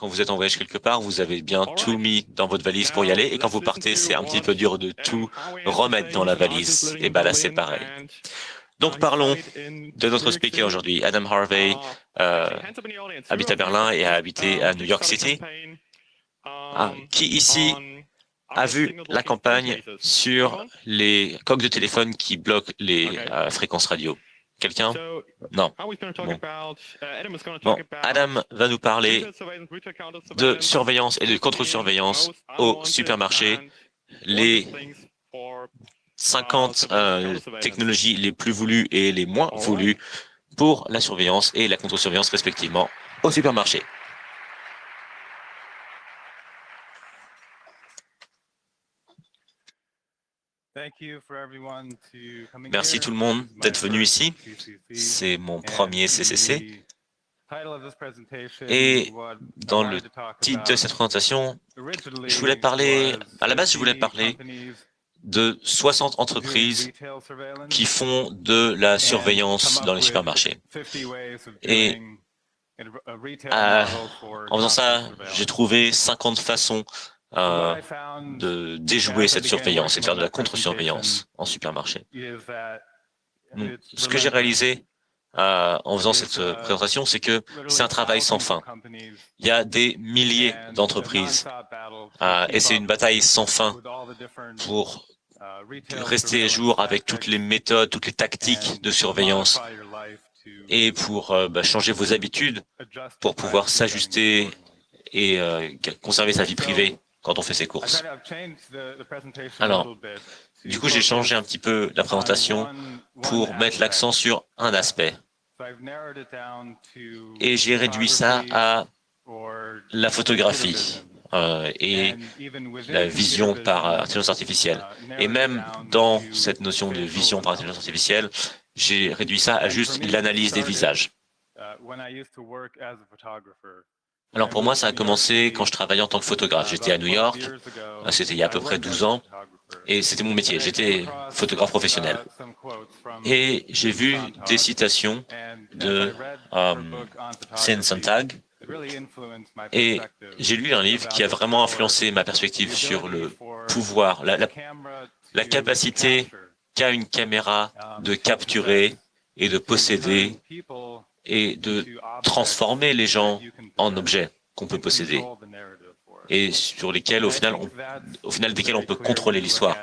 quand vous êtes en voyage quelque part, vous avez bien tout mis dans votre valise pour y aller, et quand vous partez, c'est un petit peu dur de tout remettre dans la valise. Et ben là, c'est pareil. Donc parlons de notre speaker aujourd'hui. Adam Harvey habite à Berlin et a habité à New York City. Qui ici a vu la campagne sur les coques de téléphone qui bloquent les fréquences radio? Quelqu'un? Non. Bon, Adam va nous parler de surveillance et de contre-surveillance au supermarché, les 50 technologies les plus voulues et les moins voulues pour la surveillance et la contre-surveillance respectivement au supermarché. Merci tout le monde d'être venu ici. C'est mon premier CCC. Et dans le titre de cette présentation, je voulais parler, à la base je voulais parler de 60 entreprises qui font de la surveillance dans les supermarchés. Et en faisant ça, j'ai trouvé 50 façons de déjouer cette surveillance et de faire de la contre-surveillance en supermarché. Ce que j'ai réalisé en faisant cette présentation, c'est que c'est un travail sans fin. Il y a des milliers d'entreprises et c'est une bataille sans fin pour rester à jour avec toutes les méthodes, toutes les tactiques de surveillance et pour changer vos habitudes pour pouvoir s'ajuster et conserver sa vie privée quand on fait ses courses. Alors, du coup, j'ai changé un petit peu la présentation pour mettre l'accent sur un aspect. Et j'ai réduit ça à la photographie et la vision par intelligence artificielle. Et même dans cette notion de vision par intelligence artificielle, j'ai réduit ça à juste l'analyse des visages. Alors pour moi, ça a commencé quand je travaillais en tant que photographe. J'étais à New York, c'était il y a à peu près 12 ans, et c'était mon métier. J'étais photographe professionnel. Et j'ai vu des citations de Sid Sontag, et j'ai lu un livre qui a vraiment influencé ma perspective sur le pouvoir, la capacité qu'a une caméra de capturer et de posséder et de transformer les gens en objets qu'on peut posséder et sur lesquels, au final desquels on peut contrôler l'histoire.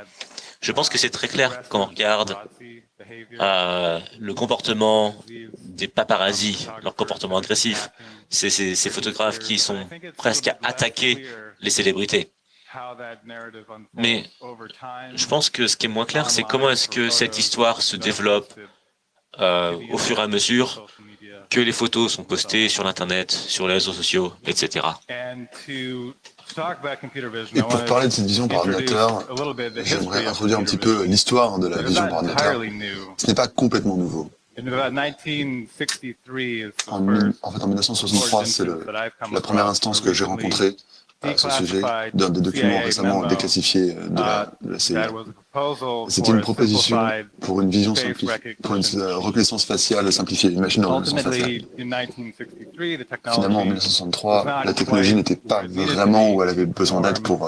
Je pense que c'est très clair quand on regarde le comportement des paparazzis, leur comportement agressif, ces photographes qui sont presque à attaquer les célébrités. Mais je pense que ce qui est moins clair, c'est comment est-ce que cette histoire se développe au fur et à mesure que les photos sont postées sur l'Internet, sur les réseaux sociaux, etc. Et pour parler de cette vision par ordinateur, j'aimerais introduire un petit peu l'histoire de la vision par ordinateur. Ce n'est pas complètement nouveau. En 1963, c'est la première instance que j'ai rencontrée à ce sujet d'un des documents récemment déclassifiés de la CIA. C'était une proposition pour une vision simplifiée, pour une reconnaissance faciale simplifiée, une machine de reconnaissance faciale. Finalement, en 1963, la technologie n'était pas vraiment où elle avait besoin d'être pour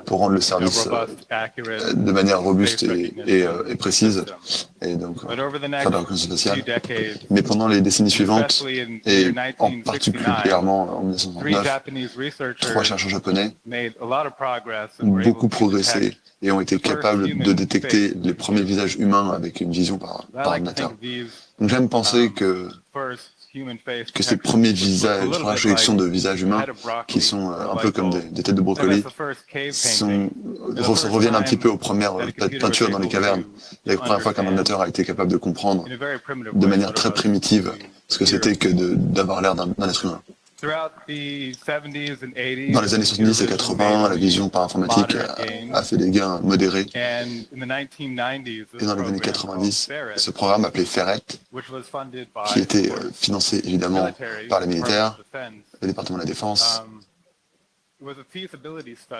rendre le service de manière robuste et précise, et donc faire de la reconnaissance faciale. Mais pendant les décennies suivantes, et en particulièrement en 1969, 3 chercheurs japonais ont beaucoup progressé et ont été capables de détecter les premiers visages humains avec une vision par ordinateur. Donc j'aime penser que ces premiers visages, première sélection de visages humains, qui sont un peu comme des têtes de brocoli, reviennent un petit peu aux premières peintures dans les cavernes. La première fois qu'un ordinateur a été capable de comprendre de manière très primitive ce que c'était que d'avoir l'air d'un être humain. Dans les années 70 et 80, la vision par informatique a fait des gains modérés. Et dans les années 90, ce programme appelé Ferret, qui était financé évidemment par les militaires, le département de la Défense,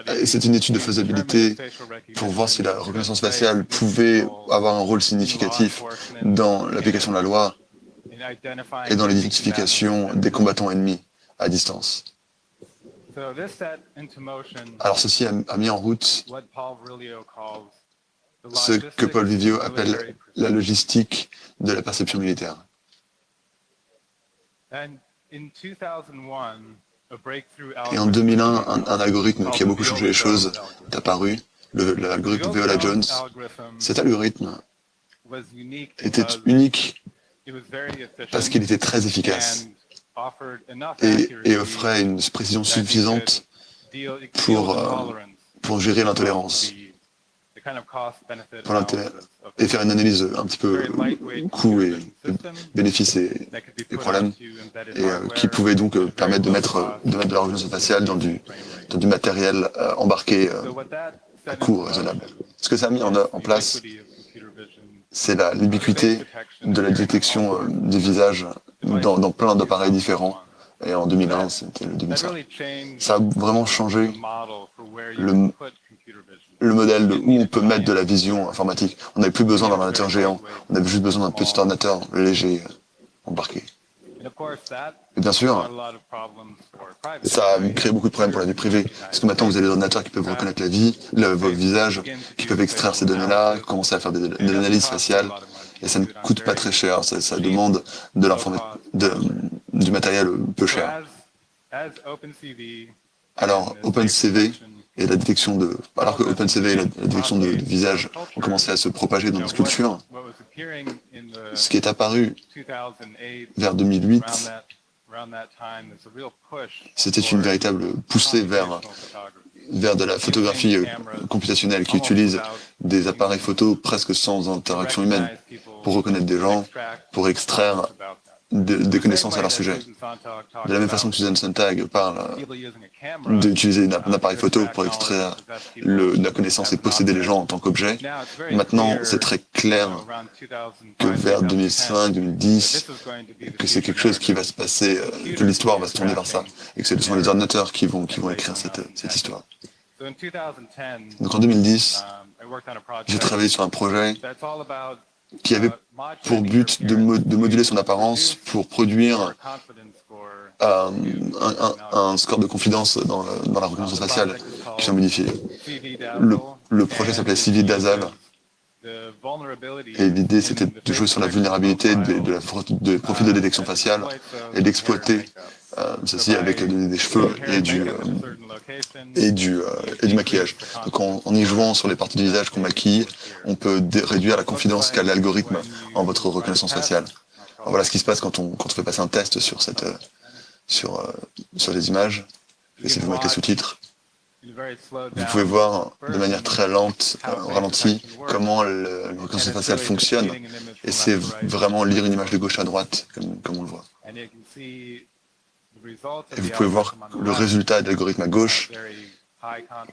et c'est une étude de faisabilité pour voir si la reconnaissance faciale pouvait avoir un rôle significatif dans l'application de la loi et dans l'identification des combattants ennemis à distance. Alors ceci a mis en route ce que Paul Vivio appelle la logistique de la perception militaire. Et en 2001, un algorithme qui a beaucoup changé les choses est apparu, l'algorithme Viola-Jones. Cet algorithme était unique parce qu'il était très efficace et offrait une précision suffisante pour gérer l'intolérance et faire une analyse un petit peu coût et bénéfices et problèmes, et qui pouvait donc permettre de mettre de la reconnaissance faciale dans du matériel embarqué à coût raisonnable. Ce que ça a mis en place, c'est l'ubiquité de la détection des visages dans plein d'appareils différents. Et en 2001, c'était le début de ça. Ça a vraiment changé le modèle de où on peut mettre de la vision informatique. On n'avait plus besoin d'un ordinateur géant, on avait juste besoin d'un petit ordinateur léger embarqué. Et bien sûr, ça a créé beaucoup de problèmes pour la vie privée, parce que maintenant vous avez des ordinateurs qui peuvent reconnaître votre visage, qui peuvent extraire ces données-là, commencer à faire de l'analyse faciale, et ça ne coûte pas très cher, ça demande du matériel peu cher. Alors, OpenCV et la détection alors que OpenCV et la détection de visage ont commencé à se propager dans les sculptures, ce qui est apparu vers 2008, c'était une véritable poussée vers de la photographie computationnelle qui utilise des appareils photo presque sans interaction humaine pour reconnaître des gens, pour extraire des connaissances à leur sujet. De la même façon que Susan Sontag parle d'utiliser un appareil photo pour extraire la connaissance et posséder les gens en tant qu'objet, maintenant c'est très clair que vers 2005-2010, que c'est quelque chose qui va se passer, que l'histoire va se tourner vers ça, et que ce sont les ordinateurs qui vont écrire cette histoire. Donc en 2010, j'ai travaillé sur un projet qui avait pour but de moduler son apparence pour produire un score de confidence dans la reconnaissance faciale qui soit modifié. Le projet s'appelait CV Dasal, et l'idée c'était de jouer sur la vulnérabilité des profils de détection faciale et d'exploiter ceci avec des cheveux et du maquillage. Donc en y jouant sur les parties du visage qu'on maquille, on peut réduire la confidence qu'a l'algorithme en votre reconnaissance faciale. Alors voilà ce qui se passe quand on fait passer un test sur les images. Je vais essayer de vous mettre les sous-titres. Vous pouvez voir de manière très lente, au ralenti, comment la reconnaissance faciale fonctionne. Et c'est vraiment lire une image de gauche à droite, comme on le voit. Et vous pouvez voir le résultat de l'algorithme à gauche,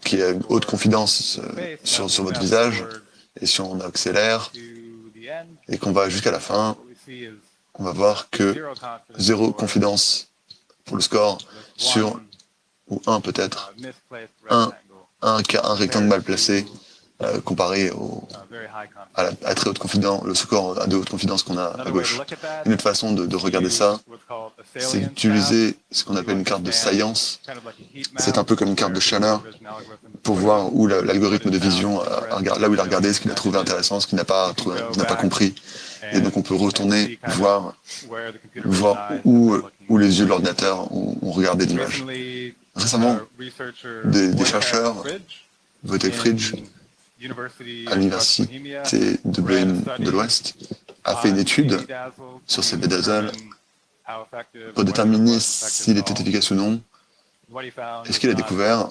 qui a une haute confidence sur votre visage. Et si on accélère et qu'on va jusqu'à la fin, on va voir que 0 confidence pour le score sur, ou 1 peut-être, un rectangle mal placé comparé à la très haute confidence, le score de haute confidence qu'on a à gauche. Une autre façon de regarder ça, c'est d'utiliser ce qu'on appelle une carte de science. C'est un peu comme une carte de chaleur pour voir où l'algorithme de vision, là où il a regardé, ce qu'il a trouvé intéressant, ce qu'il n'a pas compris. Et donc on peut retourner voir où les yeux de l'ordinateur ont regardé l'image. Récemment, des chercheurs, Wojtek Fridge, à l'université de Brême de l'Ouest, a fait une étude sur ces Dasal pour déterminer s'il était efficace ou non. Et ce qu'il a découvert,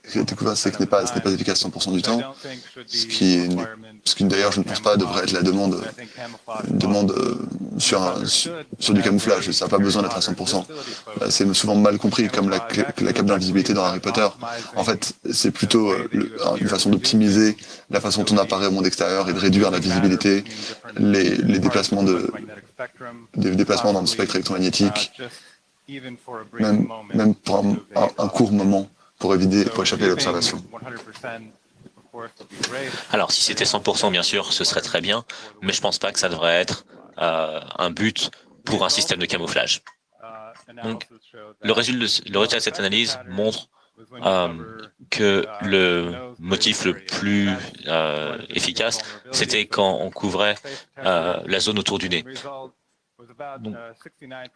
c'est que ce n'est pas efficace 100% du temps, ce qui d'ailleurs je ne pense pas devrait être la demande sur du camouflage, ça n'a pas besoin d'être à 100%. C'est souvent mal compris, comme la cape d'invisibilité dans Harry Potter. En fait, c'est plutôt une façon d'optimiser la façon dont on apparaît au monde extérieur et de réduire la visibilité, les déplacements dans le spectre électromagnétique, même pour un court moment, pour échapper à l'observation. Alors, si c'était 100%, bien sûr, ce serait très bien, mais je pense pas que ça devrait être un but pour un système de camouflage. Donc, le résultat de cette analyse montre que le motif le plus efficace, c'était quand on couvrait la zone autour du nez. Donc,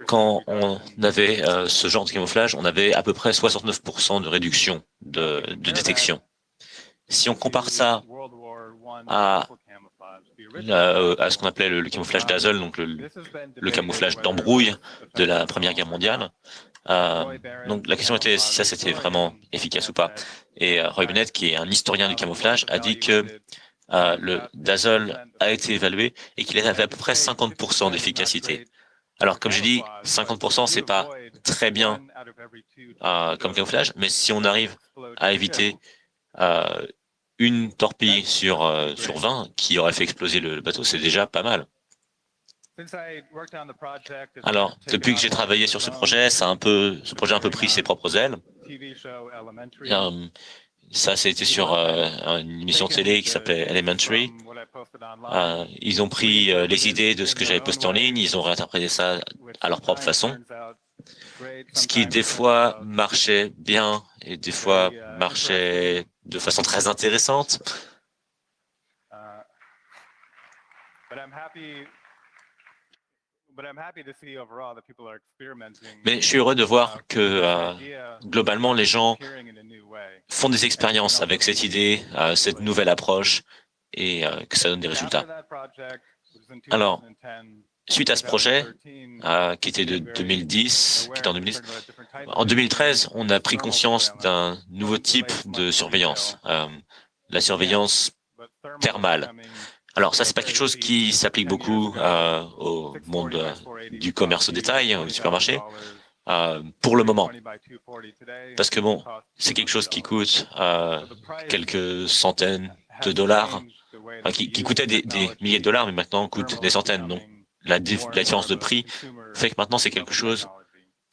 quand on avait ce genre de camouflage, on avait à peu près 69% de réduction de détection. Si on compare ça à ce qu'on appelait le camouflage dazzle, donc le camouflage d'embrouille de la Première Guerre mondiale, donc la question était si ça c'était vraiment efficace ou pas. Et Roy Bennett, qui est un historien du camouflage, a dit que le dazzle a été évalué et qu'il avait à peu près 50% d'efficacité. Alors, comme j'ai dit, 50%, c'est pas très bien comme camouflage, mais si on arrive à éviter une torpille sur 20 qui aurait fait exploser le bateau, c'est déjà pas mal. Alors, depuis que j'ai travaillé sur ce projet, ce projet a un peu pris ses propres ailes. Ça, c'était sur une émission télé qui s'appelait Elementary. Ils ont pris les idées de ce que j'avais posté en ligne, ils ont réinterprété ça à leur propre façon. Ce qui, des fois, marchait bien et des fois marchait de façon très intéressante. Mais je suis heureux de voir que globalement les gens font des expériences avec cette idée, cette nouvelle approche et que ça donne des résultats. Alors, suite à ce projet, qui était de 2010, qui était en 2013, on a pris conscience d'un nouveau type de surveillance, la surveillance thermale. Alors ça, c'est pas quelque chose qui s'applique beaucoup au monde du commerce au détail, au supermarché, pour le moment. Parce que bon, c'est quelque chose qui coûte quelques centaines de dollars, qui coûtait des milliers de dollars, mais maintenant coûte des centaines. Donc la différence de prix fait que maintenant c'est quelque chose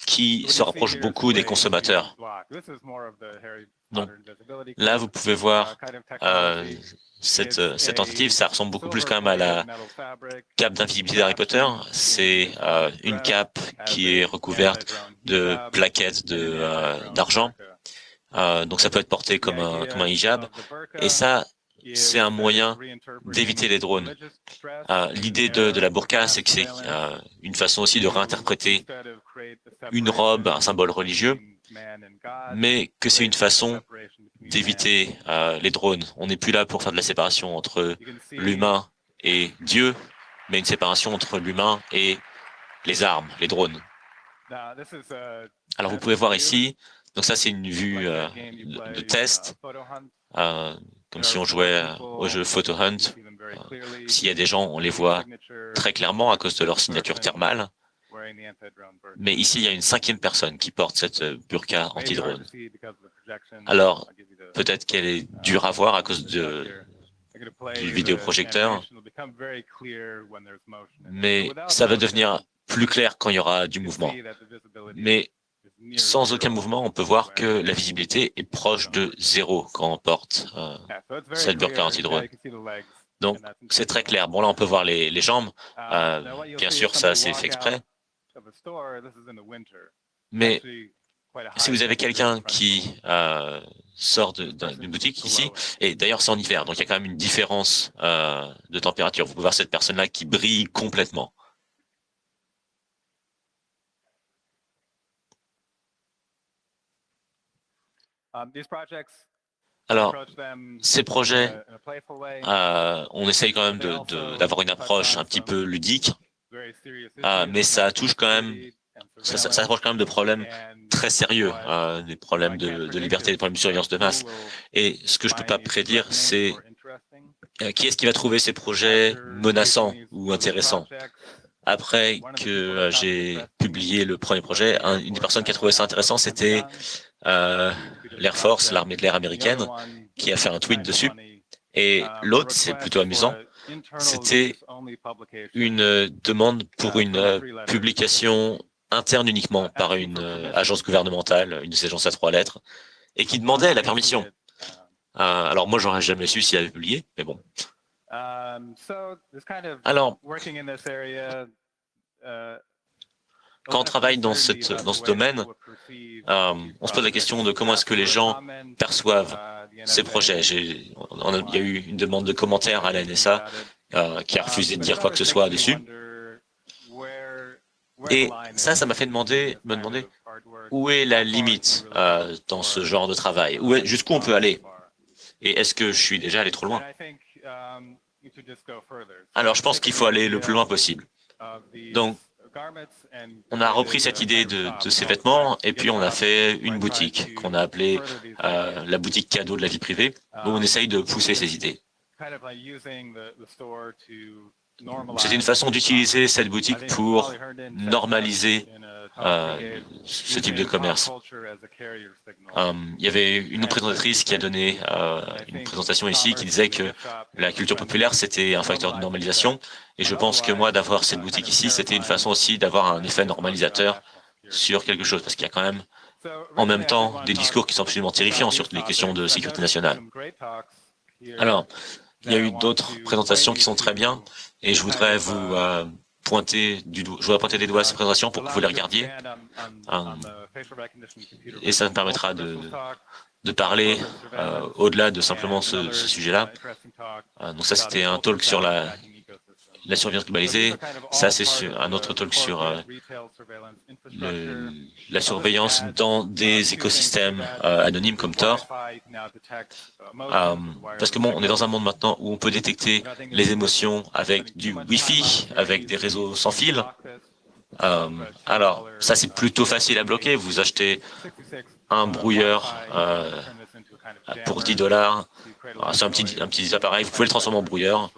qui se rapproche beaucoup des consommateurs. Donc là, vous pouvez voir cette tentative, ça ressemble beaucoup plus quand même à la cape d'invisibilité d'Harry Potter. C'est une cape qui est recouverte de plaquettes d'argent. Donc ça peut être porté comme un hijab. Et ça, c'est un moyen d'éviter les drones. L'idée de la burqa, c'est que c'est une façon aussi de réinterpréter une robe, un symbole religieux, mais que c'est une façon d'éviter les drones. On n'est plus là pour faire de la séparation entre l'humain et Dieu, mais une séparation entre l'humain et les armes, les drones. Alors vous pouvez voir ici, donc ça c'est une vue de test, comme si on jouait au jeu Photo Hunt. S'il y a des gens, on les voit très clairement à cause de leur signature thermale. Mais ici, il y a une cinquième personne qui porte cette burqa anti-drone. Alors, peut-être qu'elle est dure à voir à cause du vidéoprojecteur, mais ça va devenir plus clair quand il y aura du mouvement. Mais sans aucun mouvement, on peut voir que la visibilité est proche de 0 quand on porte cette burqa anti-drone. Donc, c'est très clair. Bon, là, on peut voir les jambes. Bien sûr, ça, c'est fait exprès. Mais si vous avez quelqu'un qui sort d'une boutique ici, et d'ailleurs c'est en hiver, donc il y a quand même une différence de température. Vous pouvez voir cette personne-là qui brille complètement. Alors, ces projets, on essaye quand même d'avoir une approche un petit peu ludique, mais ça touche quand même, ça approche quand même de problèmes très sérieux, des problèmes de liberté, des problèmes de surveillance de masse. Et ce que je peux pas prédire, c'est qui est-ce qui va trouver ces projets menaçants ou intéressants. Après que j'ai publié le premier projet, une des personnes qui a trouvé ça intéressant, c'était l'Air Force, l'armée de l'air américaine, qui a fait un tweet dessus. Et l'autre, c'est plutôt amusant, c'était une demande pour une publication interne uniquement par une agence gouvernementale, une des agences à 3 lettres, et qui demandait la permission. Alors moi, j'aurais jamais su s'il avait publié, mais bon. Alors, quand on travaille dans ce domaine, on se pose la question de comment est-ce que les gens perçoivent ces projets. Il y a eu une demande de commentaires à la NSA qui a refusé de dire quoi que ce soit dessus. Et ça m'a fait me demander où est la limite dans ce genre de travail, jusqu'où on peut aller, et est-ce que je suis déjà allé trop loin? Alors je pense qu'il faut aller le plus loin possible. Donc, on a repris cette idée de ces vêtements et puis on a fait une boutique qu'on a appelée la boutique cadeau de la vie privée, où on essaye de pousser ces idées. C'était une façon d'utiliser cette boutique pour normaliser ce type de commerce. Il y avait une autre présentatrice qui a donné une présentation ici qui disait que la culture populaire, c'était un facteur de normalisation. Et je pense que moi, d'avoir cette boutique ici, c'était une façon aussi d'avoir un effet normalisateur sur quelque chose, parce qu'il y a quand même, en même temps, des discours qui sont absolument terrifiants sur les questions de sécurité nationale. Alors, il y a eu d'autres présentations qui sont très bien, et je voudrais vous pointer des doigts à ces présentations pour que vous les regardiez. Et ça me permettra de parler au-delà de simplement ce sujet-là. Donc ça, c'était un talk sur la surveillance globalisée. Ça, c'est un autre talk sur la surveillance dans des écosystèmes anonymes comme Tor. Parce que bon, on est dans un monde maintenant où on peut détecter les émotions avec du Wi-Fi, avec des réseaux sans fil. Alors, ça, c'est plutôt facile à bloquer. Vous achetez un brouilleur pour $10. C'est un petit appareil, vous pouvez le transformer en brouilleur.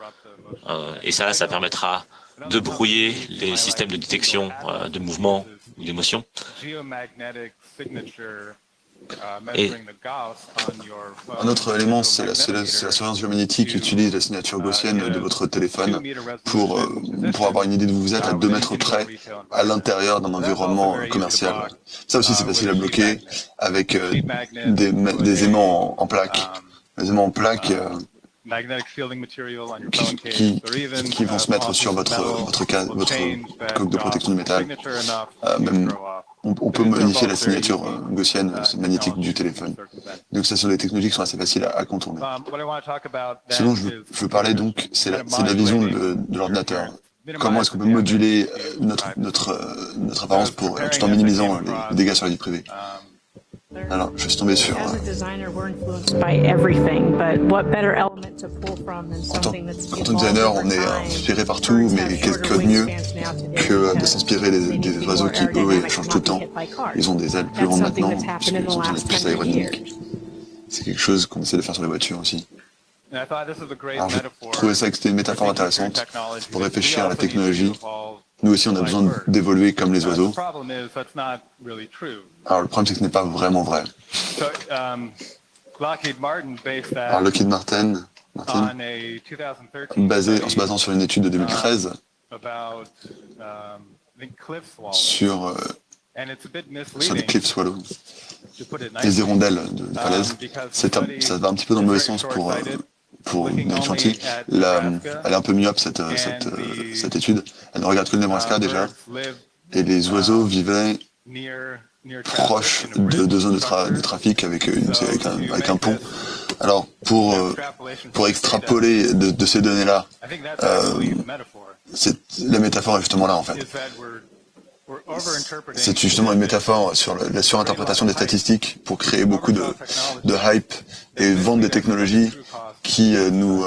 Et ça permettra de brouiller les systèmes de détection de mouvement ou d'émotion. Et un autre élément, c'est la surveillance géomagnétique qui utilise la signature gaussienne de votre téléphone pour avoir une idée de où vous êtes à 2 mètres près à l'intérieur d'un environnement commercial. Ça aussi, c'est facile à bloquer avec des aimants en plaques. Les aimants en plaques qui vont se mettre sur votre coque de protection de métal. On peut modifier la signature gaussienne magnétique du téléphone. Donc ça, ce sont des technologies qui sont assez faciles à contourner. Ce dont je veux parler donc, c'est la vision de l'ordinateur. Comment est-ce qu'on peut moduler notre apparence tout en minimisant les dégâts sur la vie privée? Alors, je suis tombé sur... En tant que designer, on est inspiré partout, mais qu'est-ce que de mieux que de s'inspirer des oiseaux qui, eux, changent tout le temps. Ils ont des ailes plus grandes maintenant, puisqu'ils ont des ailes plus aérodynamiques. C'est quelque chose qu'on essaie de faire sur les voitures aussi. Alors, je trouvais ça que c'était une métaphore intéressante pour réfléchir à la technologie. Nous aussi, on a besoin d'évoluer comme les oiseaux. Alors, le problème, c'est que ce n'est pas vraiment vrai. Alors, Lockheed Martin, en se basant sur une étude de 2013, sur les cliff swallows, les hirondelles de falaise. Ça va un petit peu dans le mauvais sens pour David Chanty. Elle est un peu myope, cette étude. Elle ne regarde que le Nebraska déjà. Et les oiseaux vivaient proches de zones de trafic avec un pont. Alors, pour extrapoler de ces données-là, la métaphore est justement là, en fait. C'est justement une métaphore sur la surinterprétation des statistiques pour créer beaucoup de hype et vendre des technologies qui nous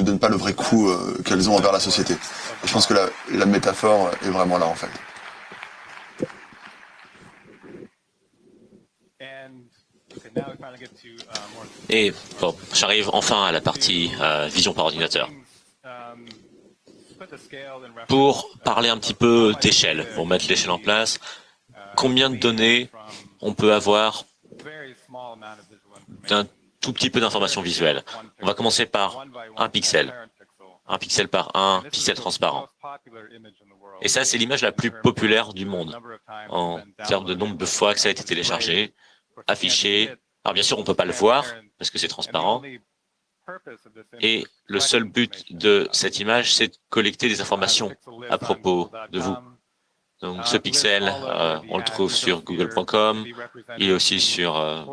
donnent pas le vrai coût qu'elles ont envers la société. Et je pense que la métaphore est vraiment là, en fait. Et bon, j'arrive enfin à la partie vision par ordinateur. Pour parler un petit peu d'échelle, pour mettre l'échelle en place, combien de données on peut avoir d'un tout petit peu d'informations visuelles? On va commencer par un pixel par un pixel transparent. Et ça, c'est l'image la plus populaire du monde en termes de nombre de fois que ça a été téléchargé, affiché. Alors bien sûr, on ne peut pas le voir parce que c'est transparent. Et le seul but de cette image, c'est de collecter des informations à propos de vous. Donc ce pixel, on le trouve sur google.com, il est aussi sur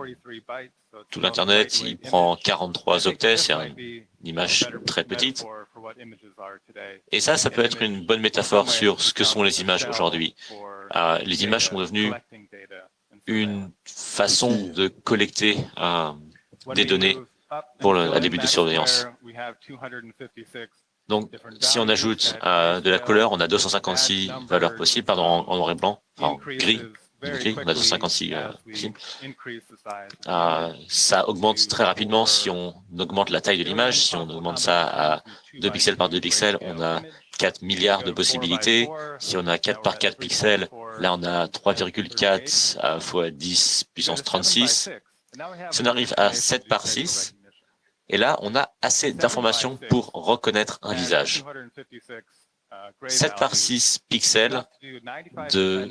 tout l'Internet, il prend 43 octets, c'est une image très petite. Et ça peut être une bonne métaphore sur ce que sont les images aujourd'hui. Les images sont devenues une façon de collecter des données pour un début de surveillance. Donc, si on ajoute de la couleur, on a 256 valeurs possibles, pardon, en noir et blanc, en gris, on a 256 possibles. Ça augmente très rapidement si on augmente la taille de l'image. Si on augmente ça à 2 pixels par 2 pixels, on a 4 milliards de possibilités. Si on a 4 par 4 pixels, là on a 3,4 fois 10 puissance 36. Si on arrive à 7 par 6, et là, on a assez d'informations pour reconnaître un visage. 7 par 6 pixels de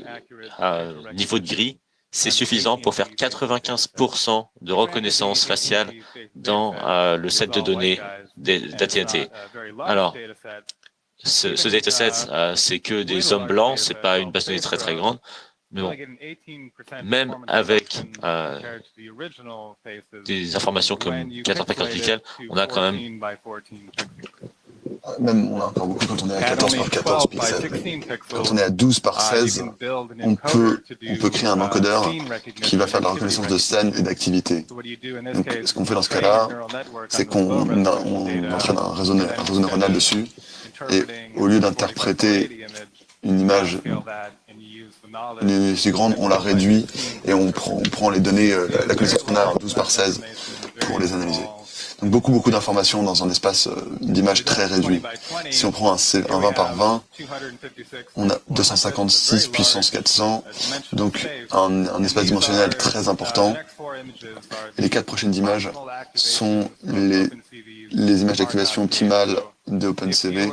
niveau de gris, c'est suffisant pour faire 95% de reconnaissance faciale dans le set de données d'AT&T. Alors, ce dataset, c'est que des hommes blancs, c'est pas une base de données très très grande. Mais bon, même avec des informations comme 14 par 14 pixels, on a quand même... Même, on a encore beaucoup quand on est à 14 par 14 pixels. Quand on est à 12 par 16, on peut créer un encodeur qui va faire de la reconnaissance de scène et d'activité. Donc, ce qu'on fait dans ce cas-là, c'est qu'on entraîne un réseau neuronal dessus, et au lieu d'interpréter une image si grande, on la réduit et on prend les données, la connaissance qu'on a en 12 par 16 pour les analyser. Donc beaucoup d'informations dans un espace d'image très réduit. Si on prend un 20 par 20, on a 256 puissance 400, donc un espace dimensionnel très important. Et les 4 prochaines images sont les images d'activation optimale de OpenCV.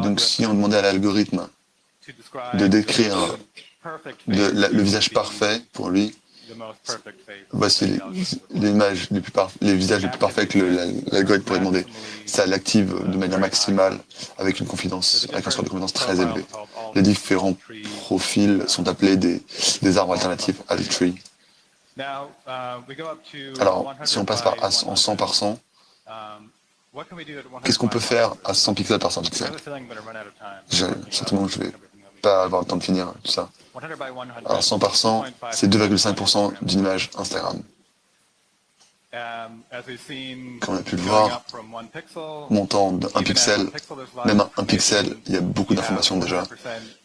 Donc si on demandait à l'algorithme de décrire le visage parfait pour lui, voici les visages les plus parfaits que l'algorithme pourrait demander. Ça l'active de manière maximale avec un score de confidence très élevé. Les différents profils sont appelés des arbres alternatifs, alt tree. Alors, si on passe en 100 par 100, qu'est-ce qu'on peut faire à 100 pixels par 100 pixels? Certainement, je vais pas avoir le temps de finir tout ça. Alors 100 par 100, c'est 2,5% d'une image Instagram. Comme on a pu le voir, montant d'un pixel, même un pixel, il y a beaucoup d'informations déjà.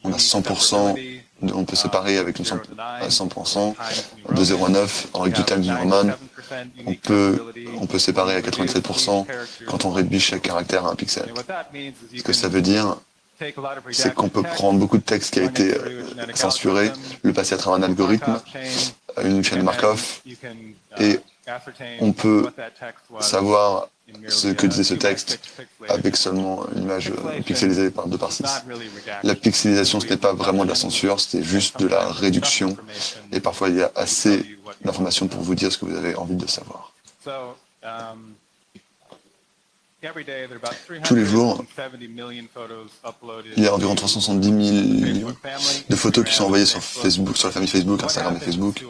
On a 100%, on peut séparer avec une 100%, de 0 à 9, en règle du time du Neumann, on peut séparer à 87% quand on réduit chaque caractère à un pixel. Ce que ça veut dire, c'est qu'on peut prendre beaucoup de texte qui a été censuré, le passer à travers un algorithme, une chaîne de Markov, et on peut savoir ce que disait ce texte avec seulement une image pixelisée par 2 par 6. La pixelisation, ce n'est pas vraiment de la censure, c'était juste de la réduction, et parfois il y a assez d'informations pour vous dire ce que vous avez envie de savoir. Tous les jours, il y a environ 370 millions de photos qui sont envoyées sur Facebook, sur la famille Facebook, Instagram et Facebook.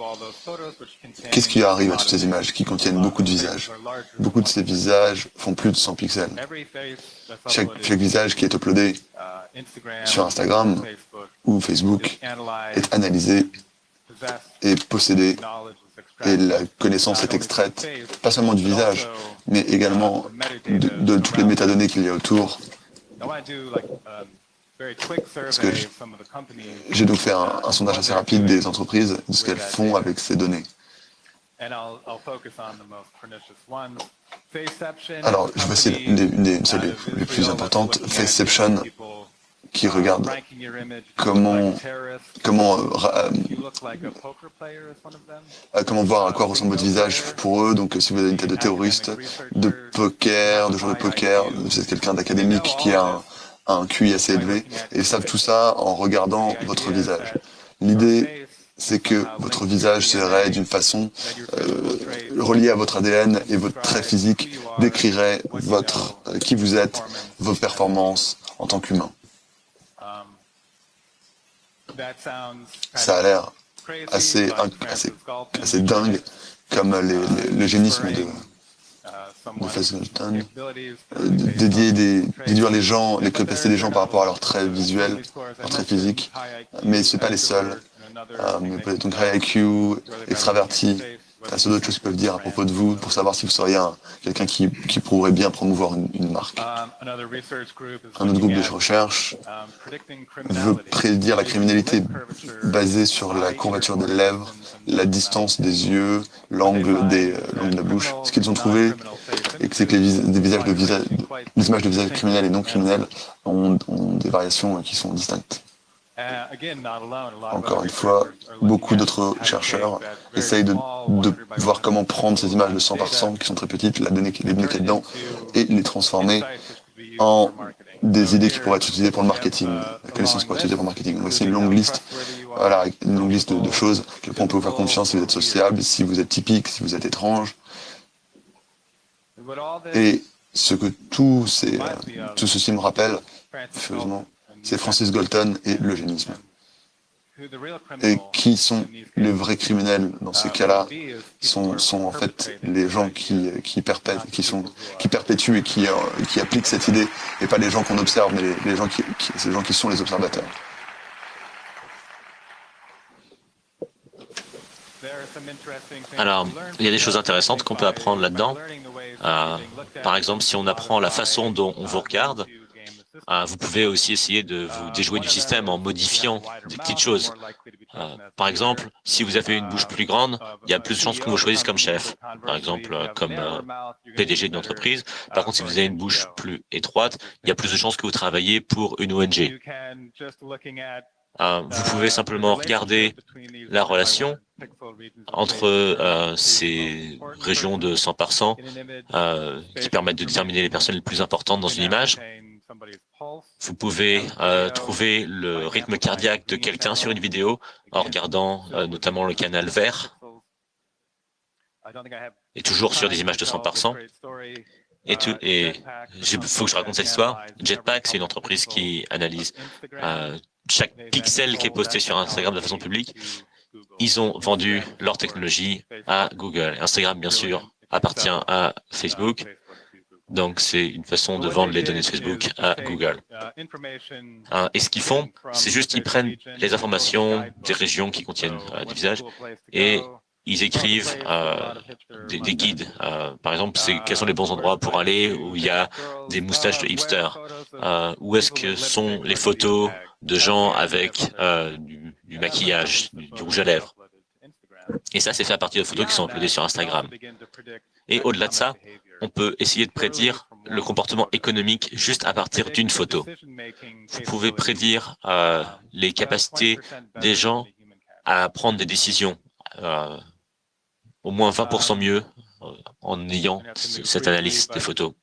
Qu'est-ce qui arrive à toutes ces images qui contiennent beaucoup de visages? Beaucoup de ces visages font plus de 100 pixels. Chaque visage qui est uploadé sur Instagram ou Facebook est analysé et possédé. Et la connaissance est extraite, pas seulement du visage, mais également de toutes les métadonnées qu'il y a autour. Parce que j'ai donc fait un sondage assez rapide des entreprises, de ce qu'elles font avec ces données. Alors, je vais essayer une des les plus importantes, Faceception, qui regarde comment voir à quoi ressemble votre visage pour eux. Donc, si vous avez une tête de terroriste, de poker, de joueur de poker, vous êtes quelqu'un d'académique qui a un QI assez élevé, et ils savent tout ça en regardant votre visage. L'idée, c'est que votre visage serait d'une façon reliée à votre ADN, et votre trait physique décrirait qui vous êtes, vos performances en tant qu'humain. Ça a l'air assez dingue, comme le génisme de Fasselton, déduire les gens, les capacités des gens par rapport à leurs traits visuels, leurs traits physiques, mais ce n'est pas les seuls. Donc high IQ, extraverti, c'est d'autres choses qu'ils peuvent dire à propos de vous pour savoir si vous seriez quelqu'un qui pourrait bien promouvoir une marque. Un autre groupe de recherche veut prédire la criminalité basée sur la courbature des lèvres, la distance des yeux, l'angle de la bouche. Ce qu'ils ont trouvé, c'est que les images de visages criminels et non criminels ont des variations qui sont distinctes. Encore une fois, beaucoup d'autres chercheurs essayent de voir comment prendre ces images de 100 par 100 qui sont très petites, les données qu'il y a dedans, et les transformer en des idées qui pourraient être utilisées pour le marketing, la connaissance pourrait être utilisée pour le marketing. Donc c'est une longue liste, voilà, une longue liste de choses, quel point on peut vous faire confiance si vous êtes sociable, si vous êtes typique, si vous êtes étrange. Et ce que tout ceci me rappelle, furieusement, c'est Francis Galton et l'eugénisme. Et qui sont les vrais criminels dans ces cas-là sont en fait les gens qui perpétuent et qui appliquent cette idée, et pas les gens qu'on observe, mais c'est les gens qui sont les observateurs. Alors, il y a des choses intéressantes qu'on peut apprendre là-dedans. Par exemple, si on apprend la façon dont on vous regarde, vous pouvez aussi essayer de vous déjouer du système en modifiant des petites choses. Par exemple, si vous avez une bouche plus grande, il y a plus de chances qu'on vous choisisse comme chef, par exemple comme PDG d'une entreprise. Par contre, si vous avez une bouche plus étroite, il y a plus de chances que vous travaillez pour une ONG. Vous pouvez simplement regarder la relation entre ces régions de 100 par 100 qui permettent de déterminer les personnes les plus importantes dans une image. Vous pouvez trouver le rythme cardiaque de quelqu'un sur une vidéo en regardant notamment le canal vert, et toujours sur des images de 100 par 100. Et il faut que je raconte cette histoire. Jetpack, c'est une entreprise qui analyse chaque pixel qui est posté sur Instagram de façon publique. Ils ont vendu leur technologie à Google. Instagram, bien sûr, appartient à Facebook. Donc, c'est une façon de vendre les données de Facebook à Google. Et ce qu'ils font, c'est juste ils prennent les informations des régions qui contiennent des visages et ils écrivent des guides. Par exemple, quels sont les bons endroits pour aller où il y a des moustaches de hipster. Où est-ce que sont les photos de gens avec du maquillage, du rouge à lèvres. Et ça, c'est fait à partir de photos qui sont uploadées sur Instagram. Et au-delà de ça, on peut essayer de prédire le comportement économique juste à partir d'une photo. Vous pouvez prédire les capacités des gens à prendre des décisions au moins 20% mieux en ayant cette analyse des photos.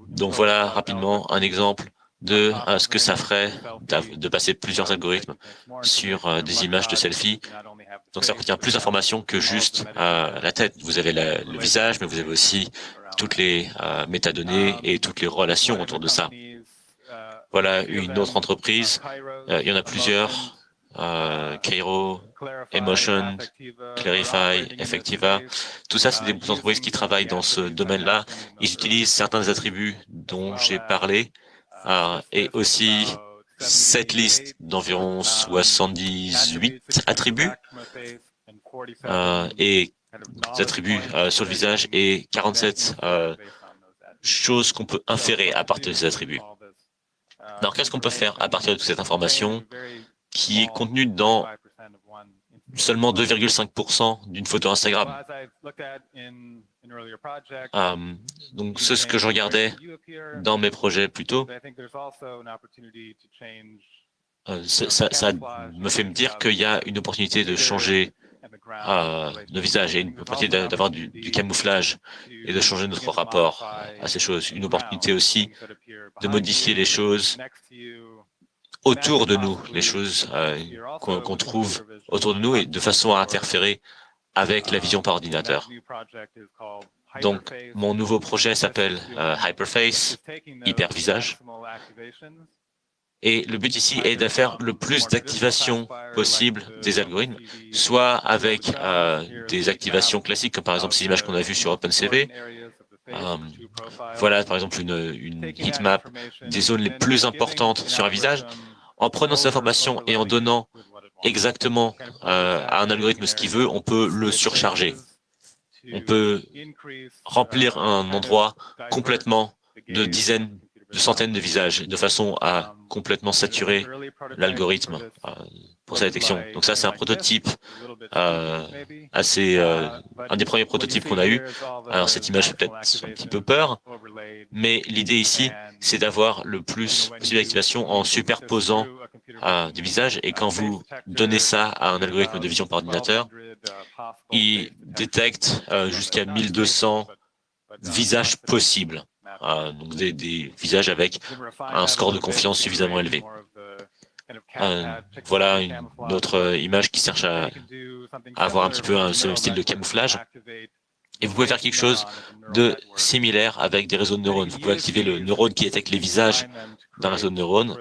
Donc voilà rapidement un exemple de ce que ça ferait de passer plusieurs algorithmes sur des images de selfie. Donc ça contient plus d'informations que juste la tête. Vous avez le visage, mais vous avez aussi toutes les métadonnées et toutes les relations autour de ça. Voilà une autre entreprise. Il y en a plusieurs. Cairo, Emotion, Clarify, Effectiva. Tout ça, c'est des entreprises qui travaillent dans ce domaine-là. Ils utilisent certains des attributs dont j'ai parlé et aussi cette liste d'environ 78 attributs et des attributs sur le visage et 47 choses qu'on peut inférer à partir de ces attributs. Alors, qu'est-ce qu'on peut faire à partir de toute cette information qui est contenue dans seulement 2,5% d'une photo Instagram? Donc, c'est ce que je regardais dans mes projets plus tôt. Ça me fait me dire qu'il y a une opportunité de changer nos visages et une opportunité d'avoir du camouflage et de changer notre rapport à ces choses. Une opportunité aussi de modifier les choses autour de nous, les choses qu'on trouve autour de nous et de façon à interférer avec la vision par ordinateur. Donc, mon nouveau projet s'appelle Hyperface, Hypervisage. Et le but ici est de faire le plus d'activation possible des algorithmes, soit avec des activations classiques, comme par exemple ces images qu'on a vues sur OpenCV. Voilà, par exemple, une heatmap des zones les plus importantes sur un visage. En prenant ces informations et en donnant exactement à un algorithme ce qu'il veut, on peut le surcharger. On peut remplir un endroit complètement de dizaines, de centaines de visages, de façon à complètement saturer l'algorithme pour sa détection. Donc ça, c'est un prototype un des premiers prototypes qu'on a eu. Alors cette image fait peut-être un petit peu peur, mais l'idée ici, c'est d'avoir le plus possible d'activation en superposant des visages, et quand vous donnez ça à un algorithme de vision par ordinateur, il détecte jusqu'à 1200 visages possibles. Donc des visages avec un score de confiance suffisamment élevé. Voilà une autre image qui cherche à avoir un petit peu ce même style de camouflage. Et vous pouvez faire quelque chose de similaire avec des réseaux de neurones. Vous pouvez activer le neurone qui détecte les visages d'un réseau de neurones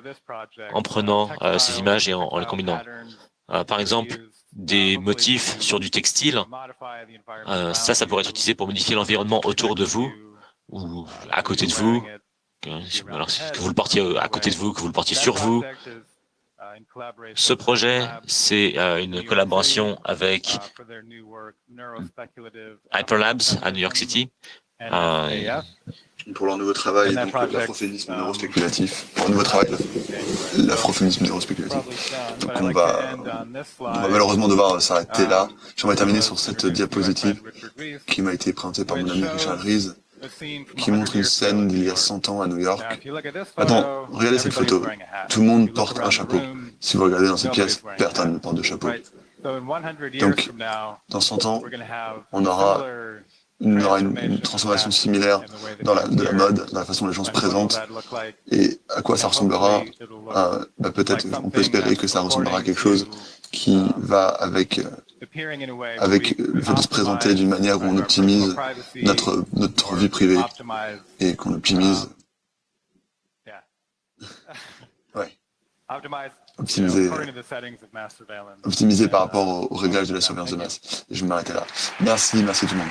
en prenant ces images et en les combinant. Par exemple, des motifs sur du textile, ça pourrait être utilisé pour modifier l'environnement autour de vous ou à côté de vous. Alors, que vous le portiez à côté de vous, que vous le portiez sur vous. Ce projet, c'est une collaboration avec Hyperlabs à New York City. Pour leur nouveau travail, donc l'afroféminisme neurospéculatif. Pour le nouveau travail, l'afroféminisme neurospéculatif. Donc on va malheureusement devoir s'arrêter là. J'aimerais terminer sur cette diapositive qui m'a été présentée par mon ami Richard Rees, qui montre une scène d'il y a 100 ans à New York. Attends, regardez cette photo. Tout le monde porte un chapeau. Si vous regardez dans cette pièce, personne ne porte de chapeau. Donc, dans 100 ans, on aura une transformation similaire de la mode, dans la façon dont les gens se présentent, et à quoi ça ressemblera. Peut-être, on peut espérer que ça ressemblera à quelque chose qui va avec le fait de se présenter d'une manière où on optimise notre vie privée et qu'on optimise optimisé par rapport aux réglages de la surveillance de masse. Et je vais m'arrêter là. Merci tout le monde.